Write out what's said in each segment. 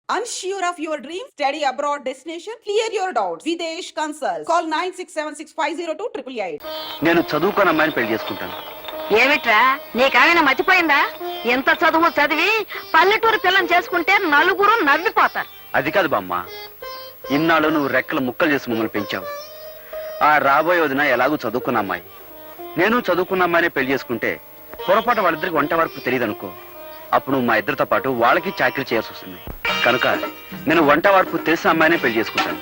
Unsure of your dream? Study abroad destination? Clear your doubts. Videsh Consult. Call 9676502888. నేను చదువుకొని అమ్మాయిని పెళ్లి చేసుకుంటాను. ఏమిట్రా నీకేమైనా మర్చిపోయిందా? ఎంత చదువు చదివి పల్లెటూరు పిల్లని చేసుకుంటే నలుగురు నవ్విపోతారు. అది కాదు బామ్మ, ఇన్నాళ్ళు నువ్వు రెక్కలు ముక్కలు చేసి మమ్మల్ని పెంచావు. ఆ రాబోయే వదిన ఎలాగూ చదువుకున్న అమ్మాయి, నేను చదువుకున్న అమ్మాయినే పెళ్లి చేసుకుంటే పొరపాటు వాళ్ళిద్దరికి వంట వరకు తెలియదు అనుకో. అప్పుడు నువ్వు మా ఇద్దరితో పాటు వాళ్ళకి చాకరీ చేయాల్సి వస్తుంది. కనుక నేను వంట వరకు తెలిసిన అమ్మాయినే పెళ్లి చేసుకుంటాను.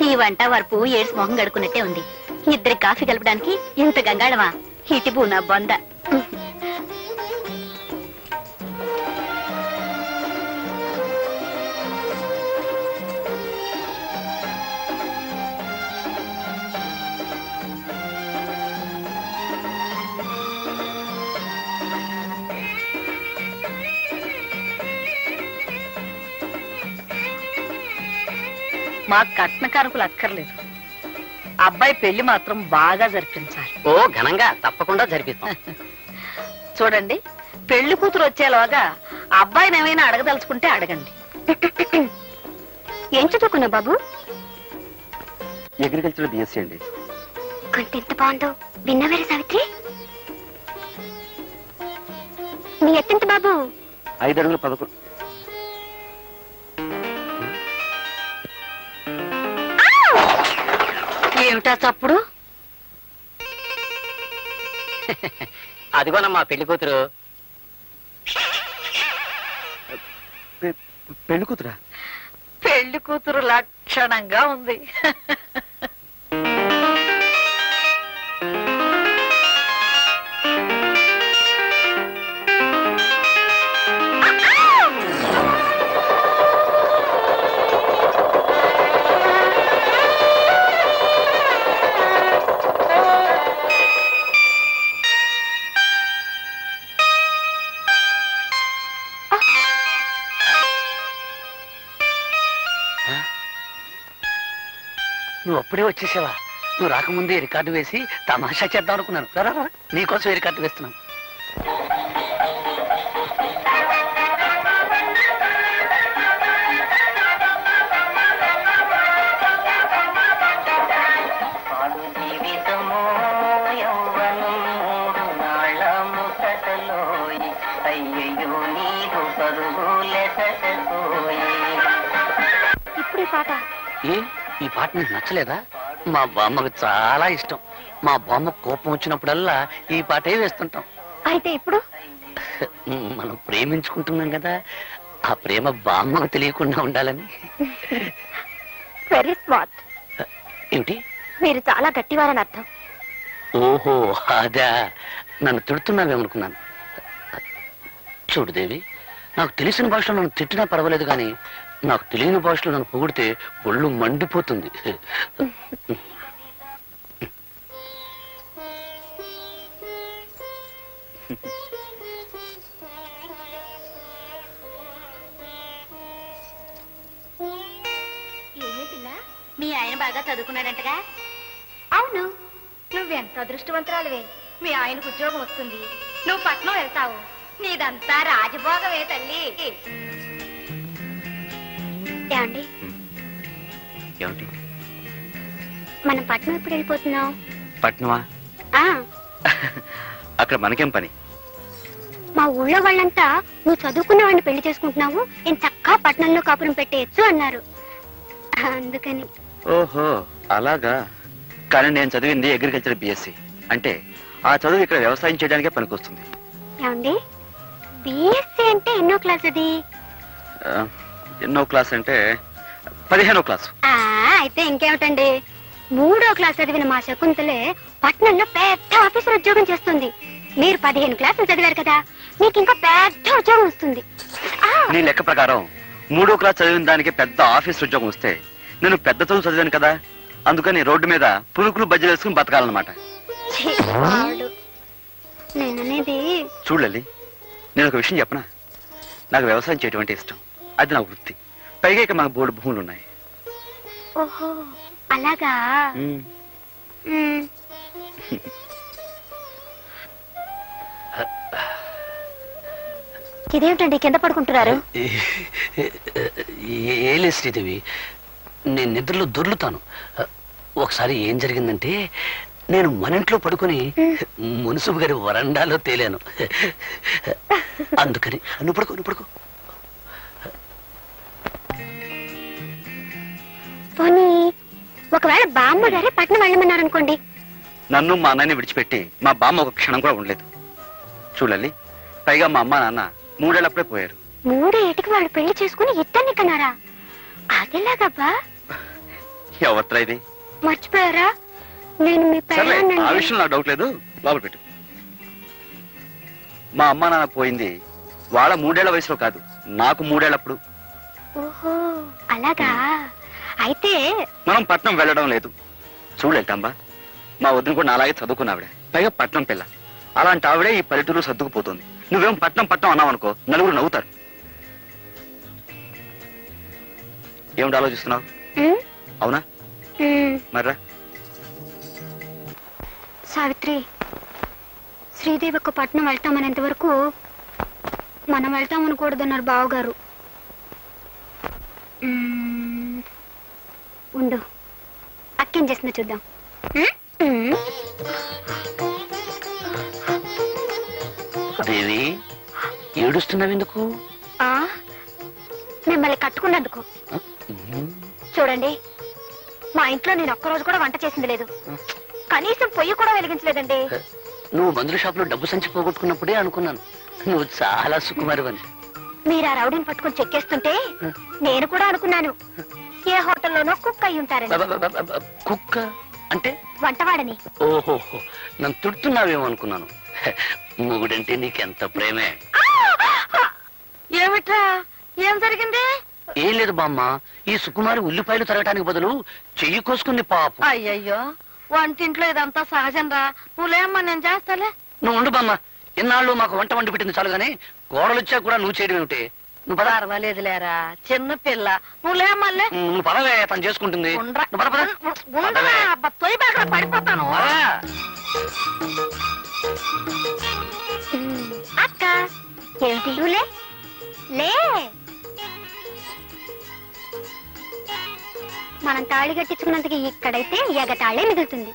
ఈ వంట వరపు ఏడ్స్ మొహం గడుకున్నట్టే ఉంది. ఇద్దరి కాఫీ కలపడానికి ఇంత గంగాళమా? ఇటుపు నా బొంద. మా కట్న కారకులు అక్కర్లేదు, అబ్బాయి పెళ్లి మాత్రం బాగా జరిపించాలి. ఓ ఘనంగా తప్పకుండా జరిపిస్తాం. చూడండి, పెళ్లి కూతురు వచ్చేలాగా అబ్బాయిని ఏమైనా అడగదలుచుకుంటే అడగండి. ఏం చదువుకున్నా బాబు? అగ్రికల్చర్ బిఎస్సీ అండి. కొంత ఎంత బాగుందో విన్నవేరే సావిత్రి. నీ ఎత్తెంత బాబు? 5 అడుగుల 11. ఏమిటా చప్పుడు? అదిగోనమ్మా పెళ్లి కూతురు. పెళ్లి కూతురా? పెళ్లి కూతురు లక్షణంగా ఉంది. నువ్వు అప్పుడే వచ్చేసావా? నువ్వు రాకముందే రికార్డు వేసి తమాషా చేద్దాం అనుకున్నాను. రా, నీకోసం రికార్డు వేస్తున్నాను. ఇప్పుడు పాట ఏ ఈ పాట నీకు నచ్చలేదా? మా బామ్మకు చాలా ఇష్టం. మా బామ్మ కోపం వచ్చినప్పుడల్లా ఈ పాటే వేస్తుంటాం. అయితే ఇప్పుడు మనం ప్రేమించుకుంటున్నాం కదా, ఆ ప్రేమ బామ్మకు తెలియకుండా ఉండాలని. Very smart. ఏమిటి? మీరు చాలా గట్టివారని అర్థం. ఓహో అదా, నన్ను తిడుతున్నావేమనుకున్నాను. చూడు దేవి, నాకు తెలిసిన భాషలో నన్ను తిట్టినా పర్వాలేదు, కానీ నాకు తెలియని భాషలో నన్ను పొగిడితే ఒళ్ళు మండిపోతుంది. మీ ఆయన బాగా చదువుకున్నాడంటగా? అవును. నువ్వెంత అదృష్టవంతురాలువే. మీ ఆయనకు ఉద్యోగం వస్తుంది, నువ్వు పట్నం వెళ్తావు. నీదంతా రాజభోగమే తల్లి. ఏమండి, ఏమిటి? మనం పట్నం ఎప్పుడు వెళ్ళిపోతున్నాం? పట్నమా? అక్కడ మనకేం పని? మా ఊళ్ళో వాళ్ళంతా నువ్వు చదువుకున్న వాడిని పెళ్లి చేసుకుంటున్నావు, నేను చక్కగా పట్నంలో కాపురం పెట్టేయచ్చు అన్నారు. అందుకని. ఓహో అలాగా. కానీ నేను చదివింది అగ్రికల్చర్ బిఎస్సీ. అంటే ఆ చదువు ఇక్కడ వ్యవసాయం చేయడానికే పనికొస్తుంది. ఏమండి, బిఎస్సీ అంటే ఎన్నో క్లాస్ అది? ఎన్నో క్లాస్ అంటే 15వ క్లాస్. అయితే ఇంకేమిటండి, 3వ క్లాస్ చదివిన మా శకుంతలే పట్నంలో పెద్ద ఆఫీసర్ ఉద్యోగం చేస్తుంది. మీరు 15 క్లాసులు చదివారు కదా, మీకు ఇంకా పెద్ద ఉద్యోగం వస్తుంది. నీ లెక్క ప్రకారం 3వ క్లాస్ చదివిన దానికి పెద్ద ఆఫీస్ ఉద్యోగం వస్తే నేను పెద్ద చదువు చదివాను కదా, అందుకని రోడ్డు మీద పురుకులు బజ్జలు వేసుకుని బతకాలన్నమాట. ఛీ, వాడు. నేననేది చూడలే, నేను ఒక విషయం చెప్పనా, నాకు వ్యవసాయం చేయడం అంటే ఇష్టం, అది నా వృత్తి. పైగా ఇక మాకు బోర్డు భూములు ఉన్నాయి. ఓహో అలాగా. ఉమ్. మ్మ్. ఇదేమిటండి కింద పడుకుంటున్నారు? ఏలే శ్రీదేవి, నేను నిద్రలో దొర్లుతాను. ఒకసారి ఏం జరిగిందంటే, నేను మన ఇంట్లో పడుకొని మున్సిపు గారి వరండాలో తేలాను. అందుకని నువ్వు పడుకో. పోనీ ఒకవేళ బామ్మ గారే పట్నం వెళ్ళమన్నారనుకోండి. నన్ను మా అన్నయ్యని విడిచిపెట్టి మా బామ్మ ఒక క్షణం కూడా ఉండలేదు. చూడాలి, పైగా మా అమ్మ నాన్న 3 ఏళ్ళప్పుడే పోయారు. 3 ఏటికి వాళ్ళు పెళ్లి చేసుకుని ఇద్దరిని కన్నారా? అదేలాగబ్బా, ఎవత్రా ఇది? మర్చిపోయారా? నేను మీ సర్లే, ఆ పెళ్ళాన్నండి. విషయం నాకు డౌట్ లేదు, లోపల పెట్టు. మా అమ్మ నాన్న పోయింది వాళ్ళ 3 ఏళ్ల వయసులో కాదు, నాకు 3 ఏళ్ళప్పుడు. ఓహో అలాగా. అయితే మనం పట్నం వెళ్ళడం లేదు. చూడలేటమ్మా, మా వదిన కూడా నాలాగే చదువుకున్న ఆవిడ, పైగా పట్నం పిల్ల. అలాంటి ఆవిడే ఈ పల్లెటూరు సర్దుకుపోతుంది. నువ్వేం పట్నం అన్నావు అనుకో, నలుగురు నవ్వుతారు. ఏమిటి ఆలోచిస్తున్నావు? ఉమ్, అవునా? ఉమ్. మర్రా. సావిత్రి, శ్రీదేవి ఒక పట్నం వెళ్తామనేంత వరకు మనం వెళ్తామనకూడదన్నారు బావగారు. ఉండు, అక్కేం చేస్తుందో చూద్దాం. దేవి, ఏడుస్తున్నావు ఎందుకు? ఆ, మిమ్మల్ని కట్టుకున్నందుకు. చూడండి, మా ఇంట్లో నేను ఒక్కరోజు కూడా వంట చేసింది లేదు, కనీసం పొయ్యి కూడా వెలిగించలేదండి. నువ్వు మందుల షాప్ లో డబ్బు సంచి పోగొట్టుకున్నప్పుడే అనుకున్నాను నువ్వు చాలా సుకుమారివని. మీరు ఆ రౌడీని పట్టుకొని చెక్కేస్తుంటే నేను కూడా అనుకున్నాను, ఏ హోటల్లోనో కుక్ అయి ఉంటారని. కుక్క అంటే? వంటవాడని. ఓహో, నన్ను తిడుతున్నావేమో అనుకున్నాను. మొగుడంటే నీకెంత ప్రేమే. ఏమిట్రా, ఏం జరిగింది? ఏం లేదు బామ్మ, ఈ సుకుమారి ఉల్లిపాయలు తరగటానికి బదులు చెయ్యి కోసుకుంది పాపం. అయ్యయ్యో, వంటింట్లో ఇదంతా సహజం రా. నువ్వులేమ్మా, నేను చేస్తాలే. నువ్వు ఉండు బామ్మ, ఇన్నాళ్ళు మాకు వంట వండి పెట్టింది చాలు గానీ కోడలు వచ్చా కూడా నువ్వు చేయడం ఏమిటి? నువ్వు పద. పర్వాలేదులేరా, చిన్న పిల్ల. నువ్వులేమ్మల్లే. నువ్వు పదవే, తను చేసుకుంటుంది. నువ్వు పద, పద. తొయ్యి బాగా పడిపోతాను. పద. అక్క ఏంటి లే లే, మనం తాళి కట్టించుకున్నందుకు ఇక్కడైతే ఎగతాళే మిగులుతుంది.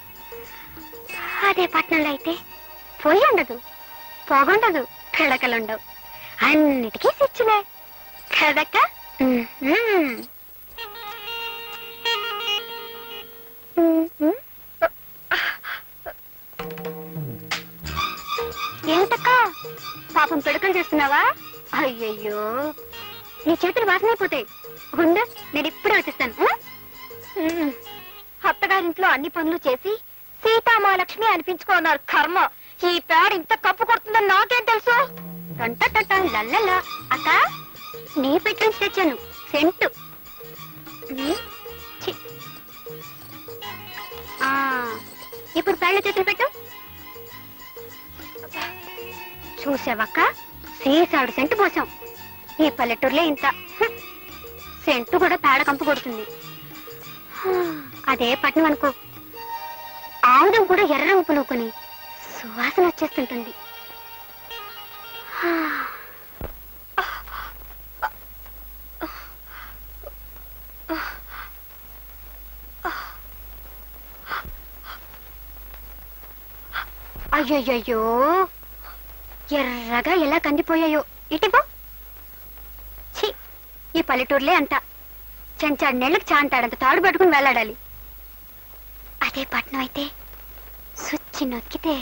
అదే పట్నంలో అయితే పొయ్యి ఉండదు, పొగుండదు, పిడకలుండవు, అన్నిటికీ స్విచ్చులే కదక్క. ఏమిటక్క పాపం పిడకలు చేస్తున్నావా? అయ్యయ్యో, నీ చేతులు వాసనైపోతాయి. ఉండు, నేను ఇప్పుడే వచ్చేస్తాను. అత్తగారింట్లో అన్ని పనులు చేసి సీతామహాలక్ష్మి అనిపించుకున్నారు. కర్మ, ఈ పేడ ఇంత కప్పు కొడుతుందని నాకేం తెలుసు? టంట లల్లలా. అక్క, నీ పెట్టి నుంచి తెచ్చాను సెంటు. ఛీ. ఆ, ఇప్పుడు పేడ చేతులు పెట్టు. చూసావక్క, సీసాడు సెంటు పోసాం. ఈ పల్లెటూరులో ఇంత సెంటు కూడా పేడ కంపు కొడుతుంది. అదే పట్నం అనుకో, ఆముదం కూడా ఎర్ర రంగు పులుకొని సువాసన వచ్చేస్తుంటుంది. అయ్యయ్యో, ఎర్రగా ఎలా కందిపోయాయో. ఇటిపో. ఛీ, ఈ పల్లెటూరులే అంట. చెంచాడు నెళ్ళకి చాంటాడంత తాడు పట్టుకుని వెళ్ళాడాలి. అదే పట్నం అయితే సుచ్చి నొక్కితే.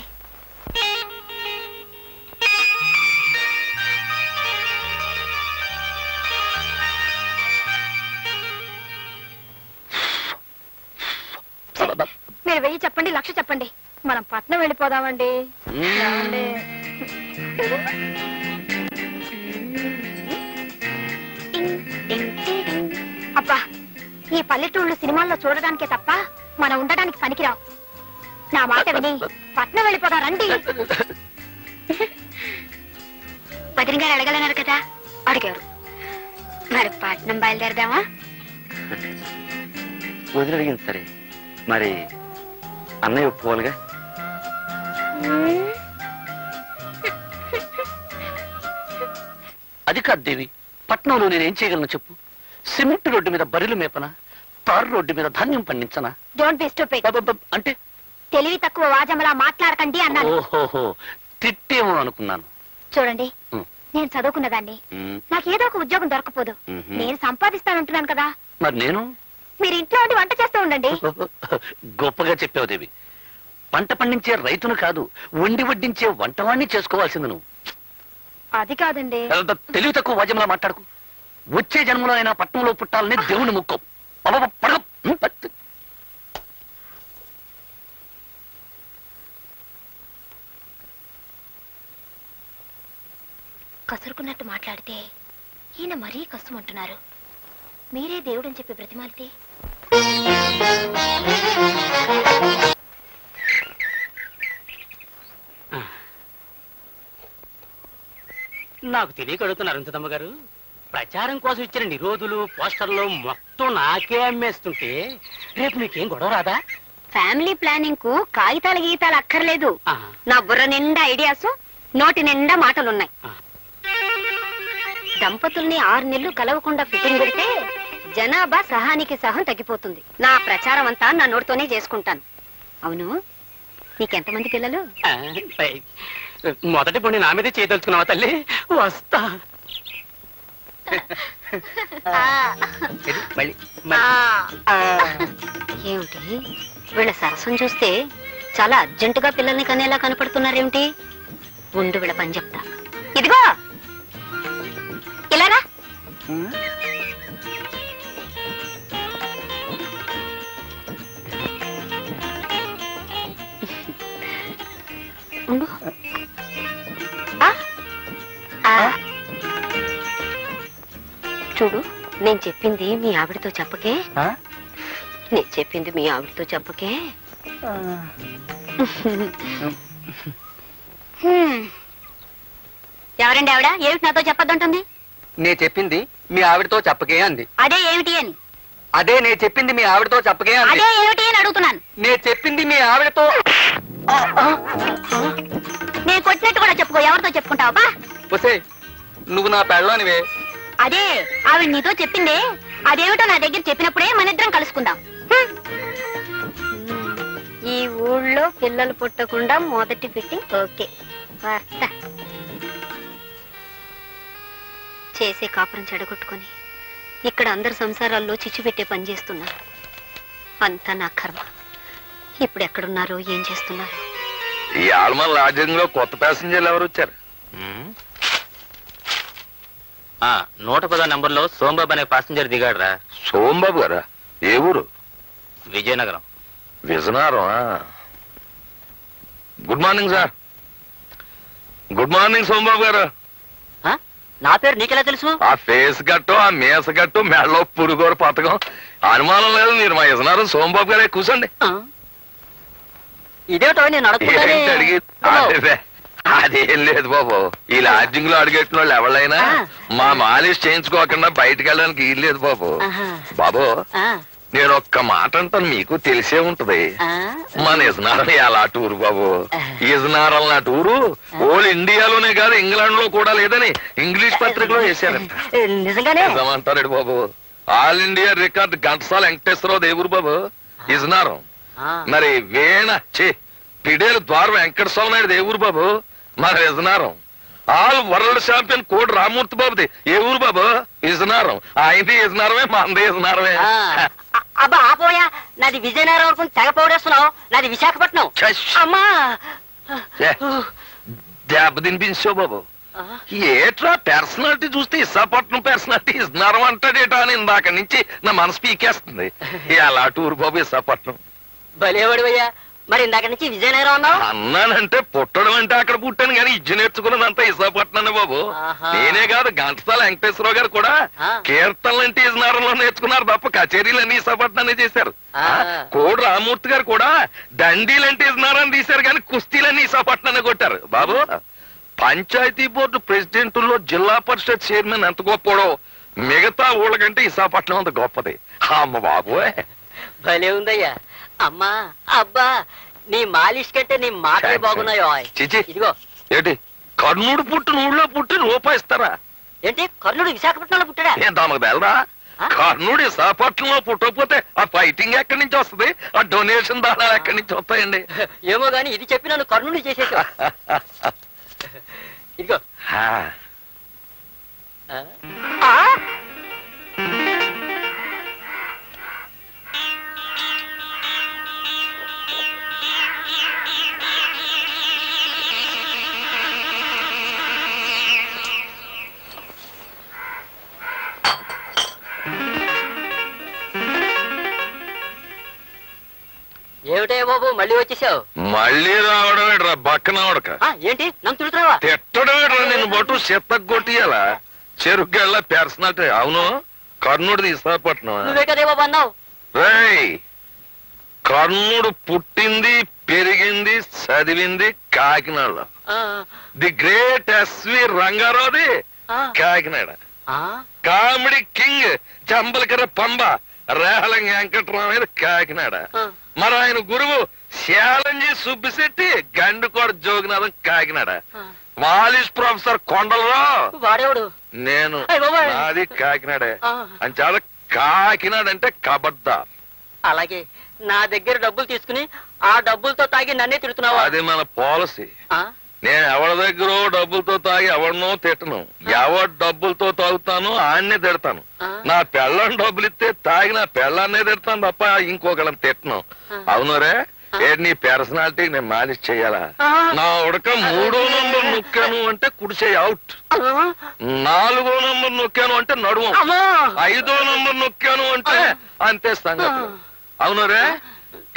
మీరు 1000 చెప్పండి, 1,00,000 చెప్పండి, మనం పట్నం వెళ్ళిపోదామండి. ఏమండి? అబ్బా, ఈ పల్లెటూళ్ళు సినిమాల్లో చూడడానికే తప్ప మనం ఉండడానికి పనికిరావు. నా మాట విని పట్నం వెళ్ళిపోదాం రండి. వదిన గారు అడగలన్నారు కదా, అడిగారు. మరి పట్నం బయలుదేరదామా? వదిలిడిగింది సరే, మరి అన్నయ్య ఒప్పుకోవాలిగా. అది కాదు దేవి, పట్నంలో నేనేం చేయగలను చెప్పు? సిమెంట్ రోడ్డు మీద బరిలు మేపనా, తారు రోడ్డు మీద ధాన్యం పండించనా? Don't be stupid. అంటే తెలివి తక్కువ వాజమ్మలా మాట్లాడకండి అన్నాను. ఓహోహో, తిట్టేమో అనుకున్నాను. చూడండి, ఉం. నేను చదువుకున్నదాన్ని. ఉమ్, నాకు ఏదో ఒక ఉద్యోగం దొరకపోదు. మ్హూ. నేను సంపాదిస్తానంటున్నాను కదా. మరి నేను మీరు ఇంట్లో ఉండి వంట చేస్తూ ఉండండి. గొప్పగా చెప్పావు దేవి. పంట పండించే రైతును కాదు, వండి వడ్డించే వంటవాణ్ణి చేసుకోవాల్సింది నువ్వు. అది కాదండి. తెలివి తక్కువ వాద్యంలా మాట్లాడుకు. వచ్చే జన్మలో అయినా పట్టణంలో పుట్టాలని దేవుని ముక్కం. కసురుకున్నట్టు మాట్లాడితే ఈయన మరీ కష్టమంటున్నారు. మీరే దేవుడని చెప్పి బ్రతిమాలితే. నాకు తెలియక అడుగుతున్నారు అరుంధతమ్మ గారు. ప్రచారం కోసం ఇచ్చిన నిరోధులు పోస్టర్లు మొత్తం నాకే అమ్మేస్తుంటే రేపు నీకేం గొడవ రాదా? ఫ్యామిలీ ప్లానింగ్ కు కాగితాల గీతాలు అక్కర్లేదు. ఆ, నా బుర్ర నిండా ఐడియాస్, నోటి నిండా మాటలున్నాయి. ఆ. దంపతుల్ని 6 నెలలు కలవకుండా ఫిట్టింగ్ పెడితే జనాభా సహానికి సహం తగ్గిపోతుంది. నా ప్రచారం అంతా నా నోటితోనే చేసుకుంటాను. అవును, నీకెంతమంది పిల్లలు? ఆ, మొదటి పొండి నా మీదే చేయదలుచుకున్నావా తల్లి? వస్తా. ఇది మళ్ళీ ఏమిటి వీళ్ళ సరసం చూస్తే చాలా అర్జెంటుగా పిల్లల్ని కనేలా కనపడుతున్నారేమిటి? ఉండు వీళ్ళ పని చెప్తా. ఇదిగో ఇలారా. ఉండు. ఆ? ఆ. చూడు, నేను చెప్పింది మీ ఆవిడతో చెప్పకే. నేను చెప్పింది మీ ఆవిడతో చెప్పకే. ఎవరండి ఆవిడ? ఏమిటి నాతో చెప్పొద్దంటుంది? నేను చెప్పింది మీ ఆవిడతో చెప్పకే అంది. అదే ఏమిటి అని. అదే నేను చెప్పింది మీ ఆవిడతో చెప్పకే అంది. అదే ఏమిటి అని అడుగుతున్నాను. నేను చెప్పింది మీ ఆవిడతో. నేను కొట్టినట్టు కూడా చెప్పుకో. ఎవరితో చెప్పుకుంటావా? ఒసే, నువ్వు నా పెళ్ళానివే. అదే ఆవిడ నీతో చెప్పిందే. అదేమిటో నా దగ్గర చెప్పినప్పుడే మన ఇద్దరం కలుసుకుందాం. ఈ ఊళ్ళో పిల్లలు పుట్టకుండా మొదటి ఫిట్టింగ్ ఓకే. వస్తా. చేసే కాపురం చెడగొట్టుకొని ఇక్కడ అందరు సంసారాల్లో చిచ్చు పెట్టే పని చేస్తున్నారు. అంతా నా కర్మ. ఇప్పుడు ఎక్కడున్నారో ఏం చేస్తున్నారు? ఈ ఆల్మల్ లాడ్జింగ్ లో కొత్త ప్యాసింజర్లు ఎవరు వచ్చారు? 110 నంబర్లో సోంబాబు అనే పాసింజర్ దిగాడురా. సోంబాబు గారా? ఏ ఊరు? Vizianagaram. Vizianagaram. Good morning sir. Good morning Sombabu గారు. నా పేరు నీకెలా తెలుసు? ఆ ఫేస్ గట్టు, ఆ మీస గట్టు, మెడలో పురుగోరు పథకం అనుమానం లేదు. మీరు మా విజయనగరం సోంబాబు గారే. కూర్చోండి. ఇదేటో నేను ఏంటి అడిగి? అదేం లేదు బాబు. ఈ లాడ్జింగ్ లో అడిగెట్టిన వాళ్ళు ఎవరైనా మా మాలిష్ చేయించుకోకుండా బయటకు వెళ్ళడానికి వీలు లేదు బాబు. బాబు, నేను ఒక్క మాట అంటాను, మీకు తెలిసే ఉంటది. మన ఇజనారం ఎలా టూరు బాబు. ఇజనారం నా టూరు ఓల్ ఇండియాలోనే కాదు, ఇంగ్లాండ్ లో కూడా లేదని ఇంగ్లీష్ పత్రికలో వేశారంట. నిజంగానే నిజమంటాడు బాబు. All India record Ghantasala Venkateswararao దేవురు బాబు ఇజనారం. మరి వేణ పిడేలు ద్వారం వెంకటస్వామి నాయుడు దేవురు బాబు మన విజనారం. ఆల్ వరల్డ్ ఛాంపియన్ కోడి రామూర్తి బాబుది ఏ ఊరు బాబు? విజనారం. ఆయనది విజనారమే, మనది విజనారమే. అబ్బా ఆపోయా, నాది విజయనగరం వరకు తెగ పౌడేస్తున్నావు. నాది విశాఖపట్నం. అమ్మా దెబ్బ తినిపించావు బాబు. ఏట్రా పర్సనాలిటీ చూస్తే విశాఖపట్నం పర్సనాలిటీ విజనారం అంటాడేటా అని ఇందాక నుంచి నా మనసు పీకేస్తుంది. ఎలా టూరు బాబు విశాఖపట్నం. భలేవాడివయ్యా, మరి ఇందాక నుంచి విజయనగరం అన్నావు అన్నానంటే పుట్టడం అంటే అక్కడ పుట్టాను కానీ ఇజ్జు నేర్చుకున్నదంతా విశాఖపట్నం బాబు. ఆహా. నేనే కాదు ఘంటసాల వెంకటేశ్వరరావు గారు కూడా ఆ. కీర్తనలు అంటే ఇజనారంలో నేర్చుకున్నారు తప్ప కచేరీలన్నీ విశాఖపట్నాన్ని చేశారు. ఆ. కోడి రామూర్తి గారు కూడా దండీలంటే ఇజనారాన్ని తీశారు కానీ కుస్తీలన్నీ విశాఖపట్నాన్ని కొట్టారు బాబు. పంచాయతీ బోర్డు ప్రెసిడెంట్లో జిల్లా పరిషత్ చైర్మన్ ఎంత గొప్పడో మిగతా ఊళ్ళకంటే విశాఖపట్నం అంత గొప్పది. అమ్మ బాబు భలే ఉందయ్యా. అమ్మా అబ్బా నీ మాలిష్ కంటే నీ మాటలే బాగున్నాయో. చిచి ఇదిగో ఏంటి కర్ణుడు పుట్టిన ఊళ్ళో పుట్టి రూపాయి ఇస్తారా? ఏంటి కర్ణుడు విశాఖపట్నంలో పుట్టాడా? ఏం తమకు బెలరా? ఆ? కర్ణుడు విశాఖపట్నంలో పుట్టకపోతే ఆ ఫైటింగ్ ఎక్కడి నుంచి వస్తుంది? ఆ డొనేషన్ దానాలు ఎక్కడి నుంచి వస్తాయండి? ఏమో గాని ఇది చెప్పి నన్ను కర్ణుడు చేసేసా. ఇదిగో హా. ఆ? ఆ? ఏమిటే బాబు మళ్ళీ వచ్చేసావు? మళ్ళీ రావడం ఏంట్రా బక్కన ఉడక ఏంటి నన్ను తిడుతున్నావా? తిట్టడం ఏంట్రా? నిన్ను బొట్టు చెత్తగొట్టియాలా చెరుగ్గళ్ళ పర్సనాలిటీ. అవును కర్ణుడిది విశాఖపట్నం. నువ్వే కదే బాబు అన్నావు. రేయ్ కర్ణుడు పుట్టింది పెరిగింది చదివింది కాకినాడలో. ఆ, ది గ్రేట్ ఎస్వి రంగారావుది ఆ, కాకినాడ. ఆ, కామెడీ కింగ్ చంబలకర పంబ రేహలం వెంకట్రామయ్య కాకినాడ. ఆ. మరి ఆయన గురువు శాలంజీ సుబ్బిశెట్టి గండుకోట జోగినాథం కాకినాడ. ఆ. మాలిష్ ప్రొఫెసర్ కొండలరావు వాడేవాడు? నేను అయ్ బాబోయ్. నాది కాకినాడే. ఆ. అని చాలా కాకినాడ అంటే కబడ్దార్. అలాగే నా దగ్గర డబ్బులు తీసుకుని ఆ డబ్బులతో తాగి నన్నే తిడుతున్నావా? అది మన పాలసీ. ఆ? నేను ఎవరి దగ్గర డబ్బులతో తాగి ఎవరినో తిట్టను. ఎవరి డబ్బులతో తాగుతాను ఆన్నే తిడతాను. ఆ. నా పెళ్ళం డబ్బులు ఇస్తే తాగి నా పెళ్ళాన్నే తిడతాను తప్ప ఇంకొకళ్ళని తిట్టను. ఆ. అవునరే ఏంటి నీ పర్సనాలిటీ నేను మేనేజ్ చెయ్యాలా? ఆ. నా ఉడక 3వ నంబర్ నొక్కాను అంటే కుడిచేయి అవుట్. ఆ? 4వ నంబర్ నొక్కాను అంటే నడుము. అమ్మా! 5వ నంబర్ నొక్కాను అంటే అంతే సంగతి. ఆ. అవునరే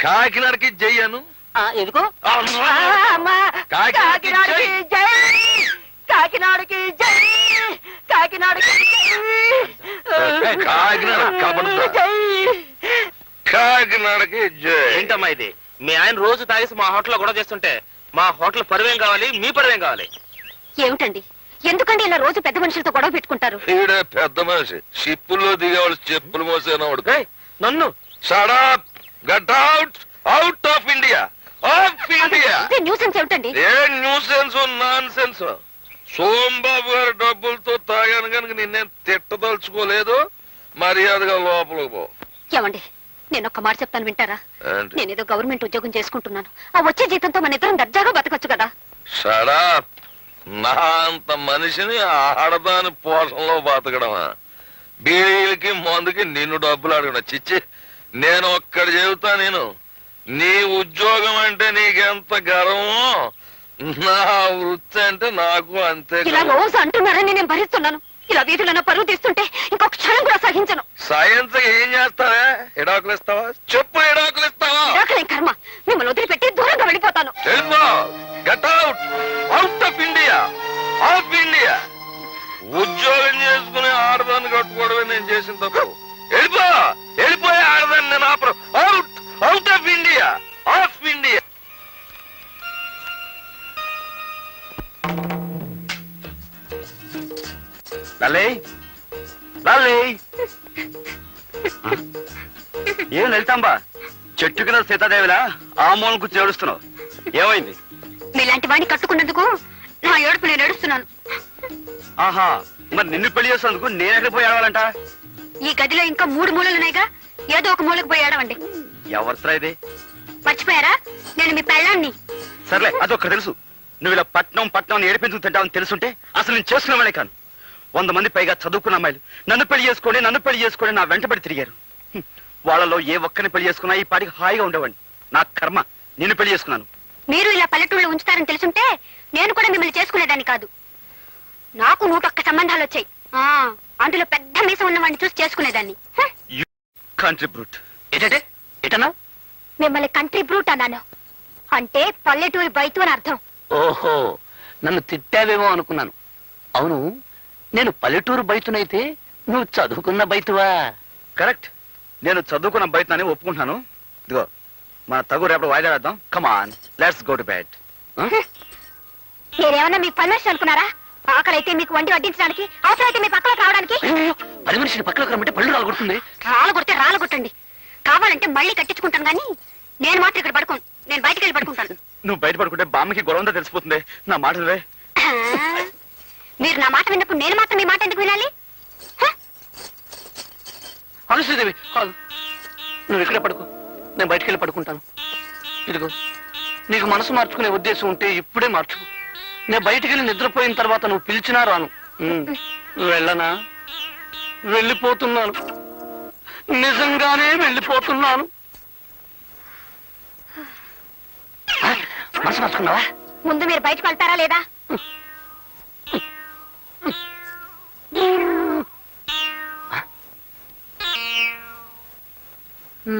కాకినాడకి జయ్యాను. ఆ, ఎందుకు? అమ్మా! అమ్మా! కాకినాడకి కాకినాడకి జై! కాకినాడకి జై! కాకినాడకి జై! కాకినాడ కబడ్దా. జై! కాకినాడకి జై. ఏంటమ్మా ఇది? మీ ఆయన రోజు తాగేసి మా హోటల్లో గొడవ చేస్తుంటే మా హోటల్ పరువేం కావాలి, మీ పరువేం కావాలి? ఏమిటండి ఎందుకండి ఇలా రోజు పెద్ద మనుషులతో గొడవ పెట్టుకుంటారు? ఈడే పెద్ద మనిషి షిప్పుల్లో దిగేవాళ్ళు చెప్పులు మోసేనవాడు. ఏయ్, నన్ను shut up get out out of India of India. Nuisance ఏమిటండి? ఏ న్యూసెన్స్ నాన్ సెన్స్. సోంబాబు గారి డబ్బులతో తాగాను కనుక నిన్నేం తిట్టదలుచుకోలేదు. మర్యాదగా లోపలికి పో. ఏమండి నేను ఒక్క మాట చెప్తాను వింటారా? ఏంటి? నేనేదో గవర్నమెంట్ ఉద్యోగం చేసుకుంటున్నాను. ఆ వచ్చే జీతంతో మన ఇద్దరం దర్జాగా బతకొచ్చు కదా. షడప్. నా అంత మనిషిని ఆడదాని పోషణలో బతకడమా? బీడీలకి మందుకి నిన్ను డబ్బులు అడగడం చిచ్చి. నేను ఒక్కడి చెబుతా, నేను నీ ఉద్యోగం అంటే నీకెంత గర్వమో నా వృత్తి అంటే నాకు అంతే ఇలా గర్వం. రోజు అంటున్నారని నేను భరిస్తున్నాను. ఇలా వీధులను పరువు తీస్తుంటే ఇంకొక క్షణం కూడా సహించను. సైన్స్ ఏం చేస్తావే? ఎడాకులు ఇస్తావా? చెప్పు, ఎడాకులు ఇస్తావా? ఇరాకలేం కర్మ. మిమ్మల్ని వదిలిపెట్టి దూరంగా వెళ్ళిపోతాను. వెళ్ళిపో. Get out out of India of India. ఉద్యోగం చేసుకుని ఆడదాన్ని కట్టుకోవడమే నేను చేసిన తప్పు. వెళ్ళిపో. వెళ్ళిపోయే ఆడదాన్ని నేను ఆపరు. Out out of India of India. లల్లే లల్లే ఏం వెళ్తాంబా? చెట్టు కింద సీతాదేవిలా ఆ మూలం కూర్చొని ఏడుస్తున్నావు. ఏమైంది? మీలాంటి వాడిని కట్టుకున్నందుకు నా ఏడుపు నేను ఏడుస్తున్నాను. ఆహా, మరి నిన్ను పెళ్లి చేసినందుకు నేను ఎక్కడికి పోయి ఏడవాలంట? ఈ గదిలో ఇంకా 3 మూలలున్నాయిగా, ఏదో ఒక మూలకు పోయి ఏడవండి. ఎవరిరా ఇది? మర్చిపోయారా? నేను మీ పెళ్ళాన్ని. సర్లే అదొక్కటి తెలుసు. నువ్వు ఇలా పట్నం ఏడిపించుకు తింటావని తెలుసుంటే అసలు నేను చేసుకున్నామనే కాను. 100 మంది పైగా చదువుకున్న అమ్మాయిలు నన్ను పెళ్లి చేసుకోండి నా వెంటబడి తిరిగారు. వాళ్ళలో ఏ ఒక్కరిని పెళ్లి చేసుకున్నా ఈ పాటికి హాయిగా ఉండేవాడిని. నా కర్మ, నిన్ను పెళ్లి చేసుకున్నాను. మీరు ఇలా పల్లెటూళ్ళు ఉంచుతారని తెలుసుంటే నేను కూడా మిమ్మల్ని చేసుకునేదాన్ని కాదు. నాకు 101 సంబంధాలు వచ్చాయి. అందులో పెద్ద మీసం ఉన్నవాడిని చూసి చేసుకునేదాన్ని. Country brute. ఏంటంటే ఏటన్నా? మిమ్మల్ని కంట్రీ బ్రూట్ అన్నాను. అంటే పల్లెటూరి బయట అని అర్థం. ఓహో, నన్ను తిట్టావేమో అనుకున్నాను. అవును, నేను పల్లెటూరు బయటనైతే నువ్వు చదువుకున్న బయటవా? కరెక్ట్, నేను చదువుకున్న బయటని ఒప్పుకుంటున్నాను. ఇదిగో మన తగు రేపటి వాయిదా వేద్దాం. కమాన్, లెట్స్ గో టు బెడ్. మీరేమన్నా మీ పని మనిషి అనుకున్నారా? ఆకలైతే మీకు వండి వడ్డించడానికి, అవసరమైతే మీ పక్కలకు రావడానికి. పది మనిషిని పక్కలకు రమ్మంటే పళ్ళు రాలగొడుతుంది. రాలగొట్టండి. కావాలంటే మళ్ళీ కట్టించుకుంటాను కానీ నేను మాత్రం ఇక్కడ పడుకోను. నేను బయటికి వెళ్ళి పడుకుంటాను. నువ్వు బయట పడుకుంటే బామ్మకి గొడవ ఉందో తెలిసిపోతుంది. నా మాట వినవే? మీరు నా మాట విన్నప్పుడు నేను మాత్రం మీ మాట ఎందుకు వినాలి? అవును శ్రీదేవి, కాదు, నువ్వు ఇక్కడే పడుకో, నేను బయటికి వెళ్ళి పడుకుంటాను. ఇదిగో, నీకు మనసు మార్చుకునే ఉద్దేశం ఉంటే ఇప్పుడే మార్చుకో. నేను బయటికి వెళ్ళి నిద్రపోయిన తర్వాత నువ్వు పిలిచినా రాను. వెళ్ళనా? వెళ్ళిపోతున్నాను, నిజంగానే వెళ్ళిపోతున్నాను. మనసు మార్చుకున్నావా? ముందు మీరు బయటకు వెళ్తారా లేదా?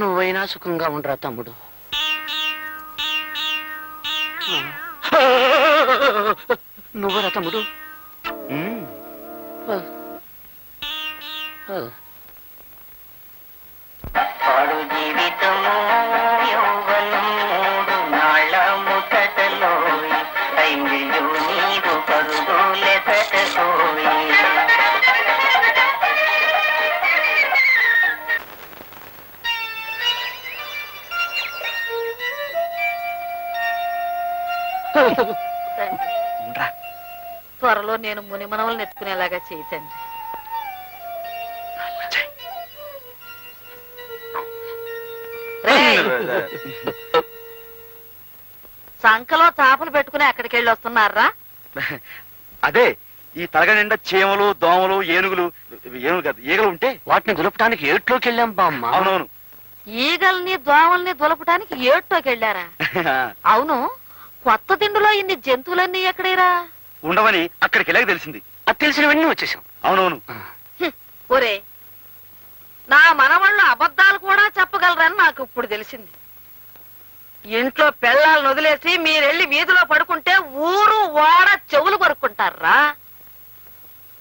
నువ్వైనా సుఖంగా ఉండరా తమ్ముడు. నువ్వరా తమ్ముడు? పాడు జీవితము యౌవనం మూడు నాళ్ళ ముసటలో ఐమిళ్ళు నీరు పరుగులెసటోయి. త్వరలో నేను మునిమనవలు ఎత్తుకునేలాగా చేయతండి. సంకలో చాపలు పెట్టుకుని అక్కడికి వెళ్ళి వస్తున్నారా? అదే, ఈ తలగ నిండా చీమలు, దోమలు, ఏనుగులు కాదు, ఈగలు ఉంటే వాటిని దులపడానికి ఏట్లోకి వెళ్ళాం బామ్మ. అవునవును. ఈగల్ని దోమల్ని దులపటానికి ఏటోకి వెళ్ళారా? అవును, కొత్త తిండిలో ఇన్ని జంతువులన్నీ ఎక్కడేరా? ఉండవని అక్కడికి వెళ్ళాక తెలిసింది. అది తెలిసినవన్నీ వచ్చేసాం. అవునవును. ఒరే, నా మనవాళ్ళు అబద్ధాలు కూడా చెప్పగలరని నాకు ఇప్పుడు తెలిసింది. ఇంట్లో పెళ్ళాలను వదిలేసి మీరెళ్ళి వీధిలో పడుకుంటే ఊరు ఓడ చెవులు కొరుక్కుంటారా?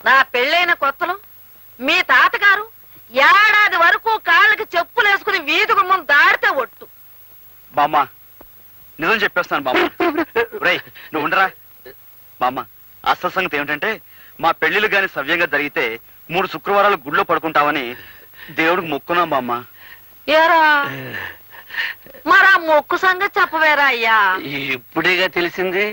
నా పెళ్ళైన కొత్తలో మీ తాతగారు ఏడాది వరకు కాళ్ళకి చెప్పులు వేసుకుని వీధి గుమ్మం దాడితే ఒట్టు. బామ్మ, నిజం చెప్పేస్తాను బామ్మ. రేయ్, నువ్వు ఉండరా బామ్మ. అసలు సంగతి ఏమిటంటే, మా పెళ్లిళ్ళు గాని సవ్యంగా జరిగితే 3 శుక్రవారాలు గుడిలో పడుకుంటావని దేవుడికి మొక్కున్నాం బామ్మ. ఏరా, మరా మొక్కు సంగతి చెప్పవేరా అయ్యా? ఇప్పుడేగా తెలిసింది.